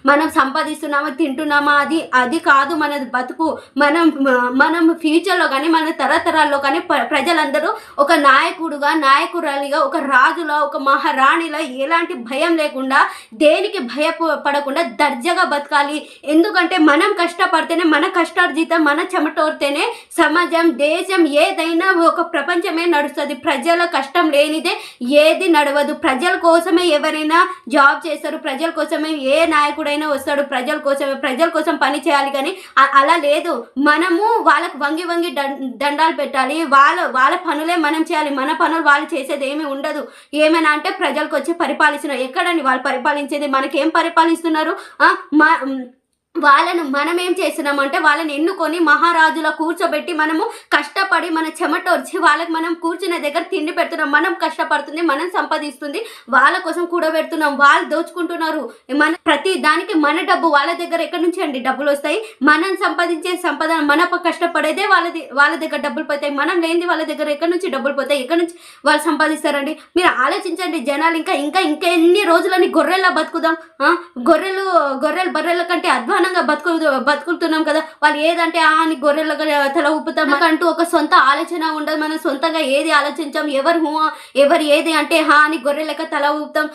మనం సంపాదిస్తున్నామా, తింటున్నామా అది అది కాదు మనది బతుకు. మనం ఫ్యూచర్‌లో గానీ, మన తరతరాల్లో కానీ ప్రజలందరూ ఒక నాయకుడుగా, నాయకురాలిగా, ఒక రాజులా, ఒక మహారాణిలా ఎలాంటి భయం లేకుండా, దేనికి పడకుండా దర్జాగా బతకాలి. ఎందుకంటే మనం కష్టపడితేనే, మన కష్టార్జితం, మన చెమటోరితేనే సమాజం, దేశం ఏదైనా ఒక ప్రపంచమే నడుస్తది. ప్రజల కష్టం లేనిదే ఏది నడవదు. ప్రజల కోసమే ఎవరైనా జాబ్ చేస్తారు. ప్రజల కోసమే ఏ నాయకుడైనా వస్తాడు. ప్రజల కోసం పని చేయాలి. కానీ అలా లేదు. మనము వాళ్ళకి వంగి వంగి దండాలు పెట్టాలి. వాళ్ళ పనులే మనం చేయాలి. మన పనులు వాళ్ళు చేసేది ఏమీ ఉండదు. ఏమైనా అంటే ప్రజలకు వచ్చి పరిపాలిస్తున్నారు. ఎక్కడండి వాళ్ళు పరిపాలించేది? మనకేం పరిపాలిస్తున్నారు? మనమేం చేస్తున్నామంటే వాళ్ళని ఎన్నుకొని మహారాజులా కూర్చోబెట్టి మనము కష్టపడి మన చెమటోర్చి వాళ్ళకి మనం కూర్చునే దగ్గర తిండి పెడుతున్నాం. మనం కష్టపడుతుంది, మనం సంపాదిస్తుంది వాళ్ళ కోసం కూడబెడుతున్నాం. వాళ్ళు దోచుకుంటున్నారు. ప్రతి దానికి మన డబ్బు వాళ్ళ దగ్గర ఎక్కడి నుంచి అండి డబ్బులు వస్తాయి? మనం సంపాదించే సంపాదన, మన కష్టపడేదే వాళ్ళ దగ్గర డబ్బులు పోతాయి. మనం లేనిది వాళ్ళ దగ్గర ఎక్కడి నుంచి డబ్బులు పోతాయి? ఎక్కడి నుంచి వాళ్ళు సంపాదిస్తారండి? మీరు ఆలోచించండి. జనాలు ఇంకా ఎన్ని రోజులని గొర్రెల్లా బతుకుదాం? గొర్రెలు బర్రెల కంటే అధ్వానంగా బతుకుతున్నాం కదా. వాళ్ళు ఏదంటే అని గొర్రెలుగా తల ఊపుతాం. మనకంటూ ఒక సొంత ఆలోచన ఉండదు. మనం సొంతంగా ఏది ఆలోచించాం. ఎవరు ఏది అంటే అని గొర్రెలక తల ఊపుతాం.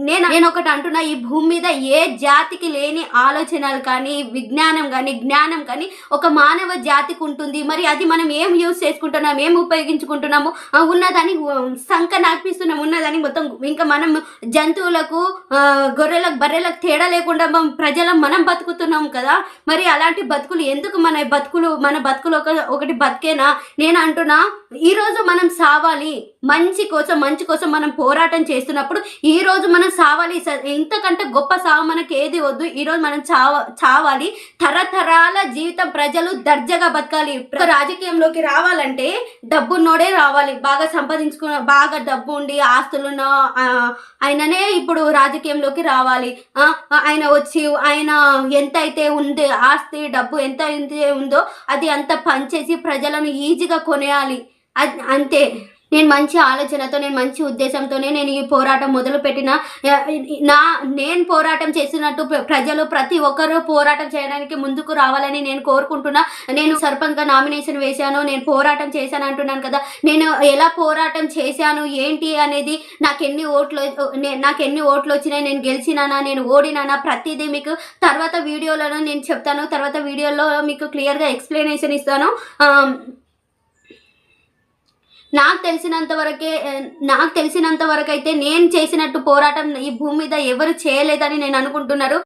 నేను ఒకటి అంటున్నా, ఈ భూమి మీద ఏ జాతికి లేని ఆలోచనలు కానీ, విజ్ఞానం కానీ, జ్ఞానం కానీ ఒక మానవ జాతికి ఉంటుంది. మరి అది మనం ఏం యూజ్ చేసుకుంటున్నాం, ఏం ఉపయోగించుకుంటున్నాము? ఉన్నదాన్ని సంక నాపిస్తున్నాం. ఉన్నదాన్ని మొత్తం ఇంకా మనం జంతువులకు, గొర్రెలకు, బర్రెలకు తేడా లేకుండా మనం బతుకుతున్నాం కదా. మరి అలాంటి బతుకులు ఎందుకు? మన బతుకులు ఒకటి బతికేనా? నేను అంటున్నా, ఈరోజు మనం సావాలి. మంచి కోసం మనం పోరాటం చేస్తున్నప్పుడు ఈరోజు మనం సావాలి. ఇంతకంటే గొప్ప సావు మనకి ఏది వద్దు. ఈరోజు మనం చావాలి. తరతరాల జీవితం ప్రజలు దర్జాగా బతకాలి. రాజకీయంలోకి రావాలంటే డబ్బున్నోడే రావాలి. బాగా సంపాదించుకున్న, బాగా డబ్బు ఉండి ఆస్తులున్న ఆయననే ఇప్పుడు రాజకీయంలోకి రావాలి. ఆయన వచ్చి ఆయన ఎంత అయితే ఉంది ఆస్తి, డబ్బు ఎంత అయితే ఉందో అది అంత పనిచేసి ప్రజలను ఈజీగా కొనేయాలి. అంతే. నేను మంచి ఆలోచనతో, నేను మంచి ఉద్దేశంతోనే నేను ఈ పోరాటం మొదలుపెట్టిన. నేను పోరాటం చేసినట్టు ప్రజలు ప్రతి ఒక్కరూ పోరాటం చేయడానికి ముందుకు రావాలని నేను కోరుకుంటున్నా. నేను సర్పంచ్గా నామినేషన్ వేశాను, నేను పోరాటం చేశాను అంటున్నాను కదా. నేను ఎలా పోరాటం చేశాను ఏంటి అనేది, నాకు ఎన్ని ఓట్లు వచ్చినాయి, నేను గెలిచినానా, నేను ఓడినానా, ప్రతిదీ మీకు తర్వాత వీడియోలలో నేను చెప్తాను. తర్వాత వీడియోలో మీకు క్లియర్గా ఎక్స్ప్లెనేషన్ ఇస్తాను. నాకు తెలిసినంత వరకైతే నేను చేసినట్టు పోరాటం ఈ భూమి మీద ఎవరు చేయలేదని నేను అనుకుంటున్నారు.